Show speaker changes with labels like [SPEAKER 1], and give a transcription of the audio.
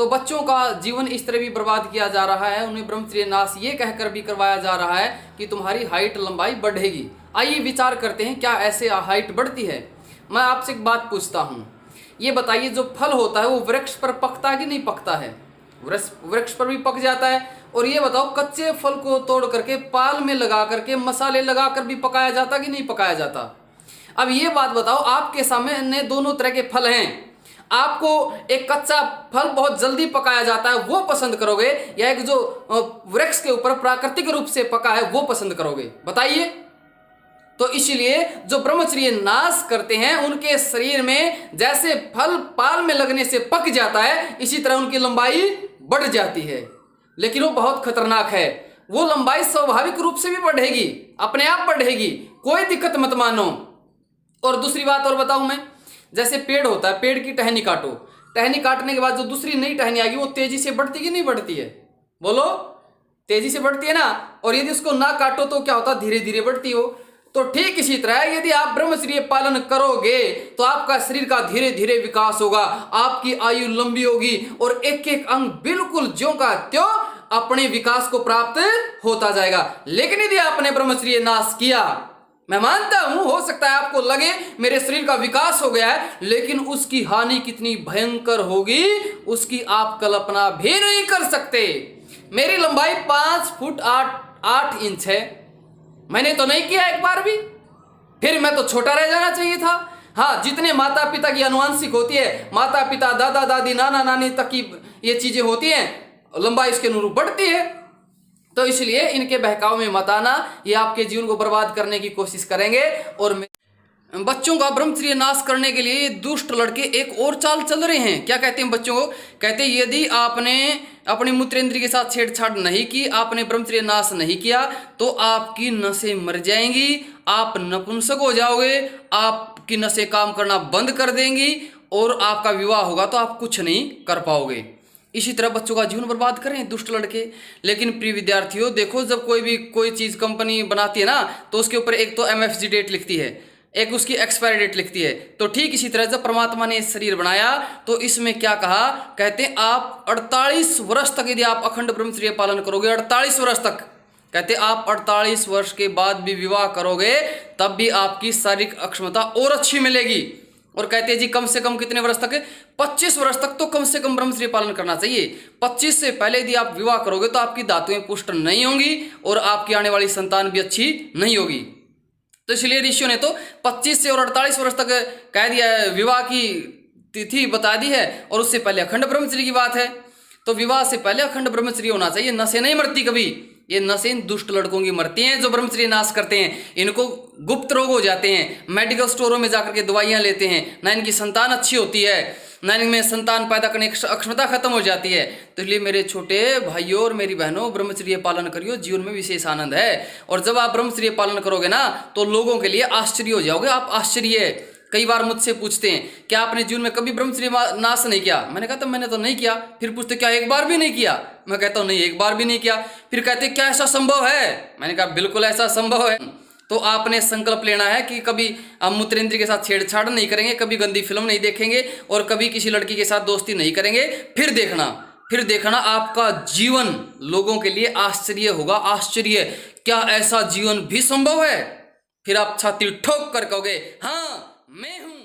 [SPEAKER 1] तो बच्चों का जीवन इस तरह भी बर्बाद किया जा रहा है, उन्हें ब्रह्मचर्य नाश ये कहकर भी करवाया जा रहा है कि तुम्हारी हाइट लंबाई बढ़ेगी। आइए विचार करते हैं, क्या ऐसे हाइट बढ़ती है? मैं आपसे एक बात पूछता हूँ, ये बताइए, जो फल होता है वो वृक्ष पर पकता है कि नहीं पकता है? वृक्ष पर भी पक जाता है। और ये बताओ, कच्चे फल को तोड़ करके पाल में लगा करके मसाले लगा कर भी पकाया जाता कि नहीं पकाया जाता? अब ये बात बताओ, आपके सामने दोनों तरह के फल हैं, आपको एक कच्चा फल बहुत जल्दी पकाया जाता है वो पसंद करोगे, या एक जो वृक्ष के ऊपर प्राकृतिक रूप से पका है वो पसंद करोगे? बताइए। तो इसलिए जो ब्रह्मचर्य नाश करते हैं उनके शरीर में जैसे फल पाल में लगने से पक जाता है, इसी तरह उनकी लंबाई बढ़ जाती है। लेकिन वो बहुत खतरनाक है, वो लंबाई स्वाभाविक रूप से भी बढ़ेगी, अपने आप बढ़ेगी, कोई दिक्कत मत मानो। और दूसरी बात और बताऊं मैं, जैसे पेड़ होता है, पेड़ की टहनी काटो, टहनी काटने के बाद जो दूसरी नई टहनी आएगी वो तेजी से बढ़ती कि नहीं बढ़ती है? बोलो, तेजी से बढ़ती है ना। और यदि उसको ना काटो तो क्या होता? धीरे धीरे बढ़ती हो। तो ठीक इसी तरह यदि आप ब्रह्मचर्य पालन करोगे तो आपका शरीर का धीरे धीरे विकास होगा, आपकी आयु लंबी होगी और एक एक अंग बिल्कुल ज्यों का त्यों अपने विकास को प्राप्त होता जाएगा। लेकिन यदि आपने ब्रह्मचर्य नाश किया, मैं मानता हूं हो सकता है आपको लगे मेरे शरीर का विकास हो गया है, लेकिन उसकी हानि कितनी भयंकर होगी उसकी आप कल्पना भी नहीं कर सकते। मेरी लंबाई 5 फुट 8 इंच है, मैंने तो नहीं किया एक बार भी, फिर मैं तो छोटा रह जाना चाहिए था। हाँ, जितने माता पिता की आनुवंशिक होती है, माता पिता दादा दादी नाना नानी तक की ये चीजें होती हैं, लंबाई इसके अनुरूप बढ़ती है। तो इसलिए इनके बहकाव में मत आना, ये आपके जीवन को बर्बाद करने की कोशिश करेंगे। और बच्चों का ब्रह्मचर्य नाश करने के लिए दुष्ट लड़के एक और चाल चल रहे हैं। क्या कहते हैं बच्चों को? कहते हैं यदि आपने अपनी मूत्रेंद्रिय के साथ छेड़छाड़ नहीं की, आपने ब्रह्मचर्य नाश नहीं किया, तो आपकी नसें मर जाएंगी, आप नपुंसक हो जाओगे, आपकी नसें काम करना बंद कर देंगी और आपका विवाह होगा तो आप कुछ नहीं कर पाओगे। इसी तरह बच्चों का जीवन बर्बाद करें दुष्ट लड़के। लेकिन प्रिय विद्यार्थियों, देखो, जब कोई चीज़ कंपनी बनाती है ना, तो उसके ऊपर एक तो MFG डेट लिखती है, एक उसकी एक्सपायरी डेट लिखती है। तो ठीक इसी तरह जब परमात्मा ने शरीर बनाया तो इसमें क्या कहा? कहते हैं आप 48 वर्ष तक यदि आप अखंड ब्रह्मचर्य पालन करोगे, 48 वर्ष तक, कहते आप 48 वर्ष के बाद भी विवाह करोगे तब भी आपकी शारीरिक अक्षमता और अच्छी मिलेगी। और कहते हैं जी कम से कम कितने वर्ष तक? 25 वर्ष तक तो कम से कम ब्रह्मचर्य पालन करना चाहिए। 25 से पहले यदि आप विवाह करोगे तो आपकी धातुएं पुष्ट नहीं होंगी और आपकी आने वाली संतान भी अच्छी नहीं होगी। तो इसलिए ऋषियों ने तो 25 से और 48 वर्ष तक कह दिया है, विवाह की तिथि बता दी है, और उससे पहले अखंड ब्रह्मचर्य की बात है। तो विवाह से पहले अखंड ब्रह्मचर्य होना चाहिए। नशे नहीं मरती कभी, ये नशें दुष्ट लड़कों की मरती हैं जो ब्रह्मचर्य नाश करते हैं। इनको गुप्त रोग हो जाते हैं, मेडिकल स्टोरों में जाकर के दवाइयाँ लेते हैं, ना इनकी संतान अच्छी होती है, ना इनमें संतान पैदा करने की अक्षमता खत्म हो जाती है। तो इसलिए मेरे छोटे भाइयों और मेरी बहनों, ब्रह्मचर्य पालन करियो, जीवन में विशेष आनंद है। और जब आप ब्रह्मचर्य पालन करोगे ना तो लोगों के लिए आश्चर्य हो जाओगे आप, आश्चर्य। कई बार मुझसे पूछते हैं क्या आपने जीवन में कभी ब्रह्मचर्य नाश नहीं किया? मैंने कहा तो मैंने तो नहीं किया। फिर पूछते क्या एक बार भी नहीं किया? मैं कहता हूँ नहीं, एक बार भी नहीं किया। फिर कहते क्या ऐसा संभव है? मैंने कहा बिल्कुल ऐसा संभव है। तो आपने संकल्प लेना है कि कभी आप मूत्रेंद्रिय के साथ छेड़छाड़ नहीं करेंगे, कभी गंदी फिल्म नहीं देखेंगे और कभी किसी लड़की के साथ दोस्ती नहीं करेंगे। फिर देखना आपका जीवन लोगों के लिए आश्चर्य होगा। आश्चर्य, क्या ऐसा जीवन भी संभव है? फिर आप छाती ठोक कर कहोगे हाँ मैं हूं।